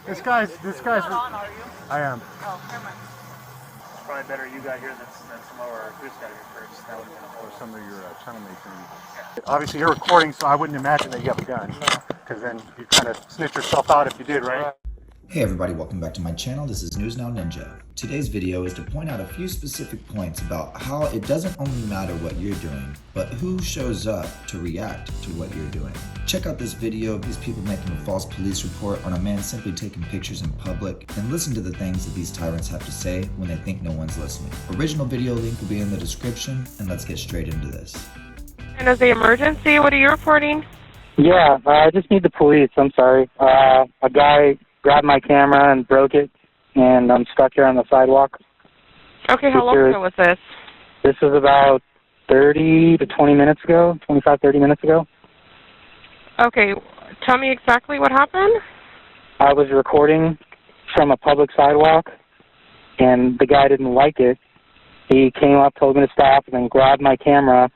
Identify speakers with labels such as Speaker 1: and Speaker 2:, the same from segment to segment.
Speaker 1: This guy's.
Speaker 2: Not on, are you?
Speaker 1: I am.
Speaker 2: Oh, never mind. It's probably better you got here than some of our Chris got here first. That would have been a
Speaker 1: Or
Speaker 2: whole.
Speaker 1: some of your channel mates. Obviously, you're recording, so I wouldn't imagine that you have a gun, because then you kind of snitch yourself out if you did, right?
Speaker 3: Hey everybody, welcome back to my channel. This is News Now Ninja. Today's video is to point out a few specific points about how it doesn't only matter what you're doing, but who shows up to react to what you're doing. Check out this video of these people making a false police report on a man simply taking pictures in public, and listen to the things that these tyrants have to say when they think no one's listening. Original video link will be in the description, and let's get straight into this.
Speaker 4: And as the emergency, what are you reporting?
Speaker 5: Yeah, I just need the police. I'm sorry. A guy grabbed my camera and broke it, and I'm stuck here on the sidewalk.
Speaker 4: Okay, how long ago was this?
Speaker 5: This was about 30 to 20 minutes ago, 25, 30 minutes ago.
Speaker 4: Okay, tell me exactly what happened.
Speaker 5: I was recording from a public sidewalk, and the guy didn't like it. He came up, told me to stop, and then grabbed my camera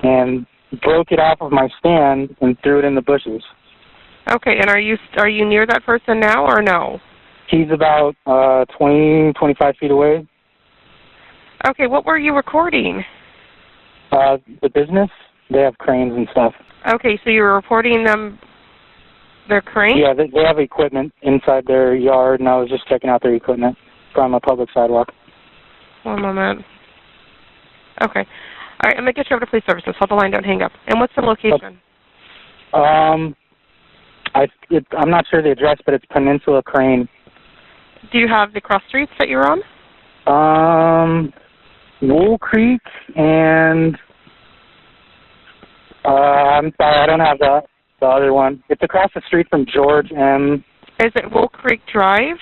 Speaker 5: and broke it off of my stand and threw it in the bushes.
Speaker 4: Okay, and are you near that person now or no?
Speaker 5: He's about 20, 25 feet away.
Speaker 4: Okay, what were you recording?
Speaker 5: The business, they have cranes and stuff.
Speaker 4: Okay, so you were reporting their crane?
Speaker 5: Yeah, they have equipment inside their yard, and I was just checking out their equipment from a public sidewalk.
Speaker 4: One moment. Okay. All right, I'm going to get you over to police services. Hold the line, don't hang up. And what's the location?
Speaker 5: I'm not sure the address, but it's Peninsula Crane.
Speaker 4: Do you have the cross streets that you're on?
Speaker 5: Wool Creek and I'm sorry, I don't have the other one. It's across the street from George M.
Speaker 4: Is it Wool Creek Drive?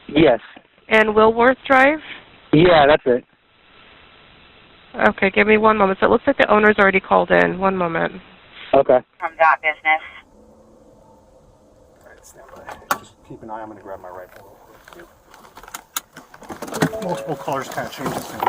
Speaker 5: Yes.
Speaker 4: And Willworth Drive?
Speaker 5: Yeah, that's it.
Speaker 4: Okay, give me one moment. So it looks like the owner's already called in. One moment.
Speaker 5: Okay.
Speaker 6: From that business.
Speaker 1: Alright, stand by. Just keep an eye. I'm going to grab my rifle real quick. Multiple colors kind of changes things.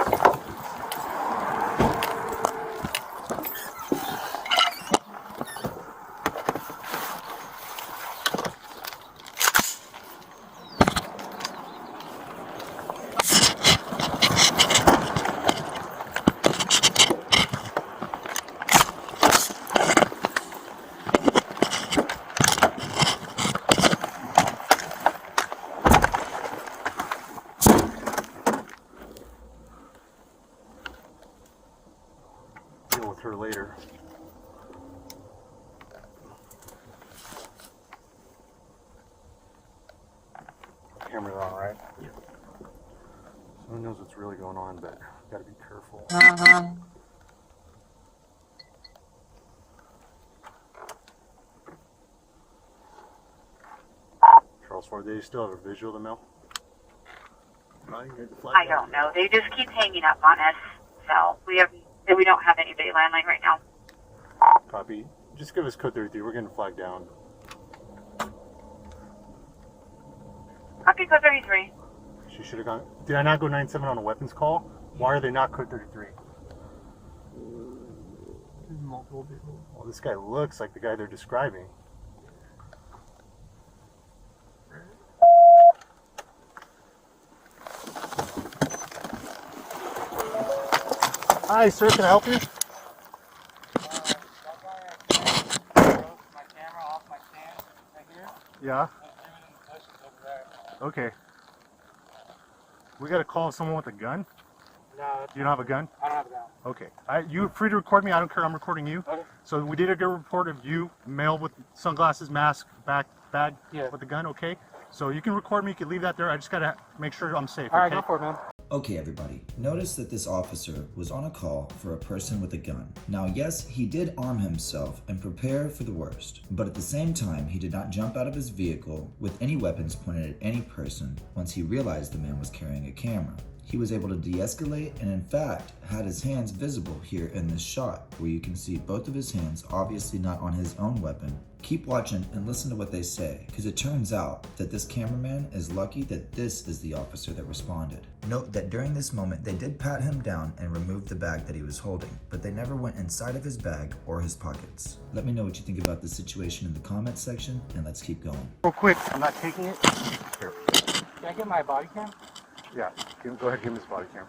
Speaker 1: With her later. Camera's on, right? Yeah. Someone knows what's really going on, but gotta be careful. Charles Ford, they still have a visual of the mill?
Speaker 6: I don't know. They just keep hanging up on us. So we don't have anybody landline right now.
Speaker 1: Copy. Just give us code 33. We're getting flagged down.
Speaker 6: Copy code 33.
Speaker 1: She should have gone. Did I not go 9-7 on a weapons call? Why are they not code 33? Multiple people. Well, this guy looks like the guy they're describing. Hi, sir. Can I help you?
Speaker 2: That guy broke my camera off my stand right here.
Speaker 1: Yeah.
Speaker 2: Threw it in the bushes over there.
Speaker 1: Okay. We got a call of someone with a gun.
Speaker 2: No,
Speaker 1: You don't have a gun?
Speaker 2: I don't have a gun.
Speaker 1: Okay. You're free to record me. I don't care. I'm recording you.
Speaker 2: Okay.
Speaker 1: So we did a good report of you, male with sunglasses, mask, bag
Speaker 2: Yeah.
Speaker 1: with a gun. Okay. So you can record me. You can leave that there. I just gotta make sure I'm safe.
Speaker 2: All right,
Speaker 1: okay?
Speaker 2: go for it, man.
Speaker 3: Okay everybody, notice that this officer was on a call for a person with a gun. Now yes, he did arm himself and prepare for the worst, but at the same time he did not jump out of his vehicle with any weapons pointed at any person once he realized the man was carrying a camera. He was able to de-escalate and in fact had his hands visible here in this shot where you can see both of his hands, obviously not on his own weapon. Keep watching and listen to what they say, because it turns out that this cameraman is lucky that this is the officer that responded. Note that during this moment they did pat him down and remove the bag that he was holding, but they never went inside of his bag or his pockets. Let me know what you think about this situation in the comments section, and let's keep going.
Speaker 1: Real quick, I'm not taking it. Here.
Speaker 5: Can I get my body cam?
Speaker 1: Yeah, go ahead, give him his body cam.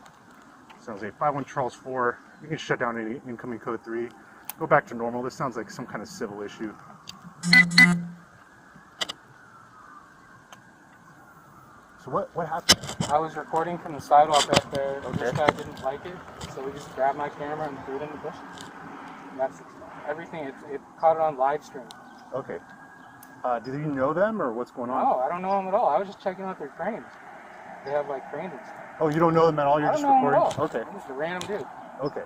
Speaker 1: Sounds like 51 Charles 4. You can shut down any incoming code 3. Go back to normal. This sounds like some kind of civil issue. So what happened?
Speaker 5: I was recording from the sidewalk up there.
Speaker 1: Okay.
Speaker 5: This guy didn't like it, so we just grabbed my camera and threw it in the bushes. And that's everything. It caught it on live stream.
Speaker 1: Okay. Do you know them or what's going on?
Speaker 5: No, I don't know them at all. I was just checking out their cranes. They have like cranes and stuff.
Speaker 1: Oh, you don't know them at all? You're
Speaker 5: I
Speaker 1: just
Speaker 5: don't know
Speaker 1: recording?
Speaker 5: them at all.
Speaker 1: Okay.
Speaker 5: I'm just a random dude.
Speaker 1: Okay.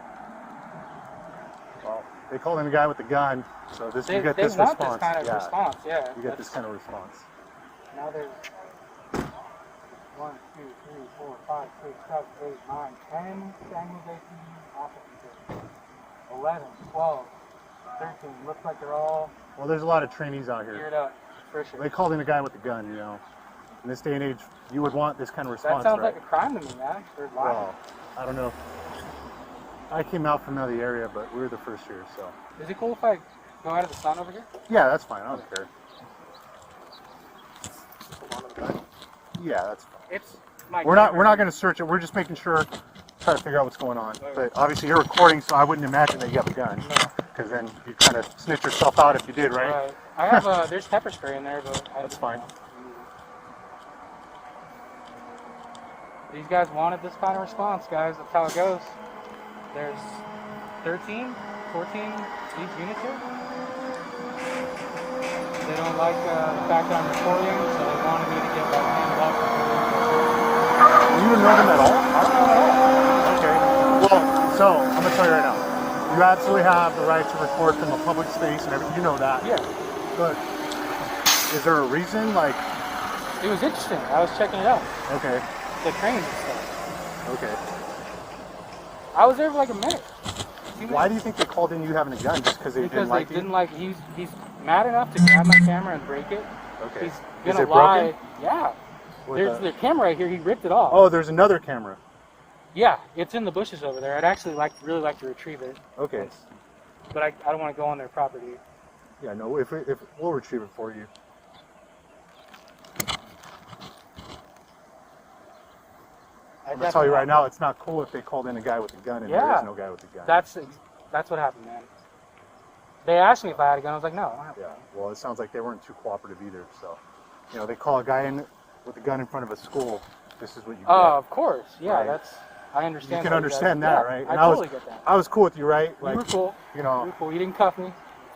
Speaker 1: Well, they called in a guy with a gun, so this you get
Speaker 5: they
Speaker 1: this
Speaker 5: want
Speaker 1: response.
Speaker 5: this kind of
Speaker 1: yeah.
Speaker 5: response, yeah.
Speaker 1: You get this kind of response.
Speaker 5: Now there's 1, 2, 3, 4, 5, 6, 7, 8, 9, 10 Chinese APU officers. 11, 12, 13. Looks like they're all
Speaker 1: Well, there's a lot of trainees out here.
Speaker 5: geared up, for sure.
Speaker 1: They called in a guy with a gun, you know. In this day and age, you would want this kind of response,
Speaker 5: That sounds
Speaker 1: right?
Speaker 5: like a crime to me, man. They're lying.
Speaker 1: Well, I don't know. I came out from another area, but we were the first here, so.
Speaker 5: Is it cool if I go out of the sun over here?
Speaker 1: Yeah, that's fine. I don't care. Yeah, that's fine.
Speaker 5: It's my
Speaker 1: We're not going to search it. We're just making sure, try to figure out what's going on. But obviously you're recording, so I wouldn't imagine that you have a gun, because then you kind of snitch yourself out if you did, right?
Speaker 5: Right. I have there's pepper spray in there, but
Speaker 1: That's fine.
Speaker 5: These guys wanted this kind of response, guys. That's how it goes. There's 13, 14 each units here. They don't like the fact that I'm recording, so they wanted me to get my hand up.
Speaker 1: You don't know them at all? I don't know at all. Okay. Well, so I'm gonna tell you right now. You absolutely have the right to record from a public space and everything. You know that.
Speaker 5: Yeah.
Speaker 1: But is there a reason? Like,
Speaker 5: It was interesting. I was checking it out.
Speaker 1: okay,
Speaker 5: The cranes and stuff.
Speaker 1: okay.
Speaker 5: I was there for like a minute.
Speaker 1: Why do you think they called in you having a gun? Just because they didn't like you?
Speaker 5: He's mad enough to grab my camera and break it.
Speaker 1: Okay.
Speaker 5: He's
Speaker 1: Is
Speaker 5: gonna
Speaker 1: it
Speaker 5: lie.
Speaker 1: broken?
Speaker 5: Yeah.
Speaker 1: With
Speaker 5: There's
Speaker 1: a-
Speaker 5: the camera right here. He ripped it off.
Speaker 1: Oh, there's another camera.
Speaker 5: Yeah, it's in the bushes over there. I'd actually really like to retrieve it.
Speaker 1: Okay.
Speaker 5: But I don't want to go on their property.
Speaker 1: Yeah, no. If we'll retrieve it for you. I'm gonna tell you right now, it's not cool if they called in a guy with a gun and there
Speaker 5: Yeah.
Speaker 1: is no guy with a gun.
Speaker 5: That's what happened, man. They asked me if I had a gun. I was like, no. I don't have a
Speaker 1: Yeah.
Speaker 5: gun.
Speaker 1: Well, it sounds like they weren't too cooperative either. So, you know, they call a guy in with a gun in front of a school. This is what you get.
Speaker 5: Of course. Yeah,
Speaker 1: Right.
Speaker 5: I understand.
Speaker 1: You can
Speaker 5: what
Speaker 1: understand
Speaker 5: guys-
Speaker 1: that,
Speaker 5: yeah,
Speaker 1: right?
Speaker 5: I
Speaker 1: And
Speaker 5: totally get that.
Speaker 1: I was cool with you, right?
Speaker 5: You were cool.
Speaker 1: You know,
Speaker 5: You were cool. You didn't cuff me.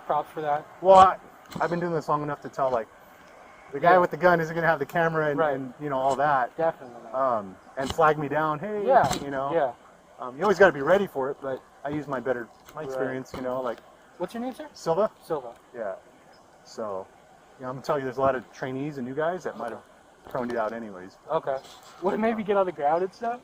Speaker 5: Props for that.
Speaker 1: well, I've been doing this long enough to tell, like, the guy with the gun isn't going to have the camera and,
Speaker 5: Right.
Speaker 1: and, you know, all that.
Speaker 5: Definitely.
Speaker 1: And flag me down. Hey,
Speaker 5: Yeah.
Speaker 1: you know.
Speaker 5: Yeah.
Speaker 1: You always got to be ready for it, but I use my experience, you know, like
Speaker 5: What's your name, sir?
Speaker 1: Silva.
Speaker 5: Silva.
Speaker 1: Yeah. So, you know, I'm going to tell you there's a lot of trainees and new guys that might have thrown you out anyways.
Speaker 5: Okay. What made me get on the ground and stuff?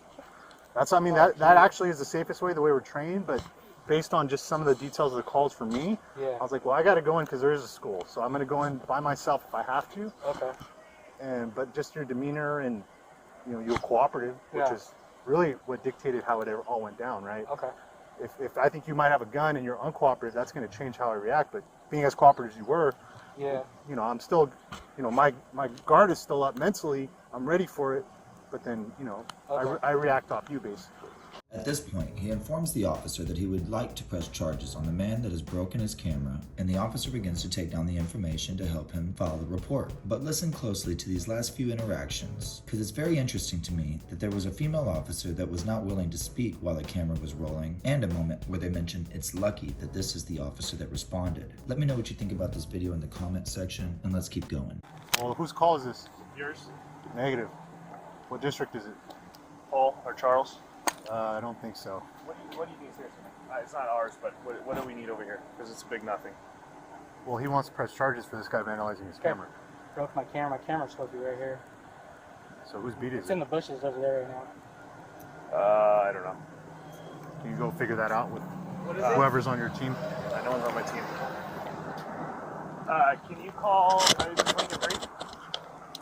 Speaker 1: That's, I mean, that actually is the safest way, the way we're trained, but based on just some of the details of the calls for me,
Speaker 5: Yeah.
Speaker 1: I was like, well, I got to go in because there is a school, so I'm going to go in by myself if I have to.
Speaker 5: Okay.
Speaker 1: But just your demeanor and, you know, you're cooperative, which
Speaker 5: Yeah.
Speaker 1: is really what dictated how it all went down, right?
Speaker 5: Okay.
Speaker 1: If I think you might have a gun and you're uncooperative, that's going to change how I react. But being as cooperative as you were,
Speaker 5: Yeah.
Speaker 1: you know, I'm still, you know, my guard is still up mentally. I'm ready for it, but then, you know,
Speaker 5: Okay.
Speaker 1: I react off you basically.
Speaker 3: At this point, he informs the officer that he would like to press charges on the man that has broken his camera, and the officer begins to take down the information to help him file the report. But listen closely to these last few interactions, because it's very interesting to me that there was a female officer that was not willing to speak while the camera was rolling, and a moment where they mentioned it's lucky that this is the officer that responded. Let me know what you think about this video in the comment section, and let's keep going.
Speaker 1: Well, whose call is this?
Speaker 2: Yours?
Speaker 1: Negative. What district is it?
Speaker 2: Paul or Charles?
Speaker 1: I don't think so.
Speaker 2: What do you need seriously? It's not ours, but what do we need over here? Because it's a big nothing.
Speaker 1: Well, he wants to press charges for this guy vandalizing his
Speaker 5: Okay.
Speaker 1: camera.
Speaker 5: Broke my camera. My camera's supposed to be right here.
Speaker 1: So whose beat is
Speaker 5: It's
Speaker 1: it?
Speaker 5: in the bushes over there right now.
Speaker 2: I don't know.
Speaker 1: Can you go figure that out with whoever's on your team?
Speaker 2: No one's on my team. Can you call? Are you playing a break?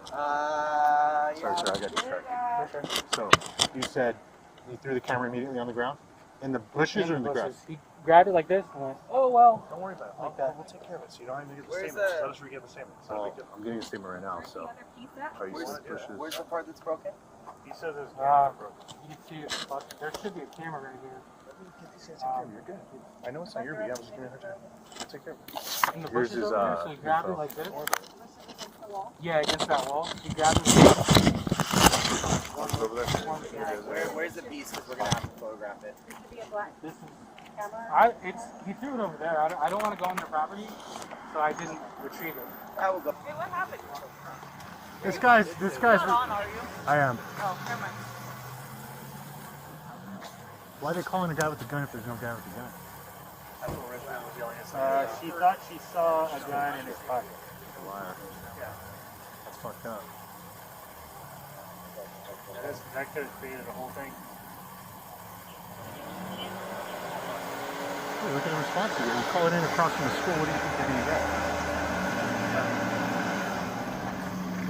Speaker 1: Sorry, sir, I got distracted.
Speaker 2: Sure.
Speaker 1: So, you said you threw the camera immediately on the ground? In the bushes or in the grass?
Speaker 5: He grabbed it like this and went, oh, well.
Speaker 2: Don't worry about it.
Speaker 5: Like that.
Speaker 2: We'll take care of it. So you don't have to get the
Speaker 7: Where's
Speaker 2: statement.
Speaker 7: the-
Speaker 2: Let us re-get the statement. It's not a
Speaker 1: Well,
Speaker 2: big deal.
Speaker 1: I'm getting a statement right now, so. Are you
Speaker 7: Where's,
Speaker 1: bushes?
Speaker 7: where's the part that's broken?
Speaker 2: He says there's
Speaker 5: Uh,
Speaker 2: camera broken.
Speaker 5: You can see it, but there should be a camera right here.
Speaker 2: Let me get these guys take care of it. You're good. I know it's not your beat. I was just giving her time. We'll take care of it.
Speaker 5: In the
Speaker 1: Here's
Speaker 5: bushes
Speaker 1: his,
Speaker 5: over there, so he grabbed it
Speaker 1: info.
Speaker 5: like this. Yeah, against that wall. He grabbed it.
Speaker 1: Over there?
Speaker 7: Where's the piece? Because we're going to have to photograph it.
Speaker 5: This is, he threw it over there. I don't want to go on their property, so I didn't retrieve it.
Speaker 7: I will go.
Speaker 1: This guy's. I am.
Speaker 8: Oh, never mind.
Speaker 1: Why are they calling a guy with the gun if there's no guy with the gun?
Speaker 2: That's what Richmond was yelling at somebody. She thought she saw a gun in his pocket.
Speaker 1: Liar.
Speaker 2: Yeah.
Speaker 1: That's fucked up.
Speaker 2: That could have created a whole thing.
Speaker 1: Hey, look at the response here. You call it in across from the school, what do you think they're going to get?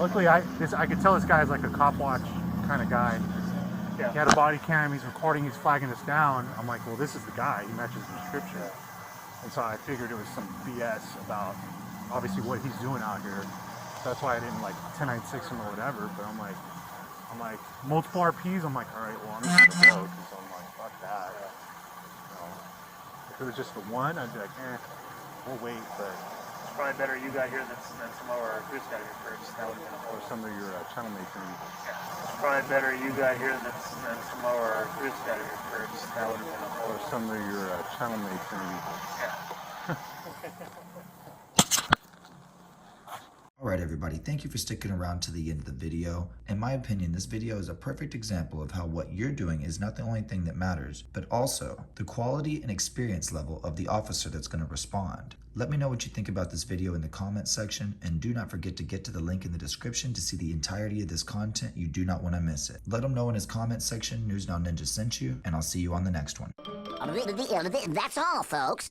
Speaker 1: Luckily, I could tell this guy's like a cop watch kind of guy.
Speaker 2: Yeah.
Speaker 1: He had a body cam, he's recording, he's flagging us down. I'm like, well, this is the guy. He matches the description. And so I figured it was some BS about obviously what he's doing out here. So that's why I didn't like 1096 him or whatever. But I'm like, multiple RPs. I'm like, all right, well, I'm just gonna go because I'm like, fuck that. You know, if it was just the one, I'd be like, we'll wait. But
Speaker 2: It's probably better you got here than some of our crews got here first. That would have been
Speaker 1: or some of your channel mates maybe.
Speaker 2: It's probably better you got here than some of our crews got here first. That would have been
Speaker 1: Or some of your channel mates maybe.
Speaker 3: Alright everybody, thank you for sticking around to the end of the video. In my opinion, this video is a perfect example of how what you're doing is not the only thing that matters, but also the quality and experience level of the officer that's going to respond. Let me know what you think about this video in the comments section, and do not forget to get to the link in the description to see the entirety of this content. You do not want to miss it. Let him know in his comments section News Now Ninja sent you, and I'll see you on the next one.
Speaker 9: That's all, folks.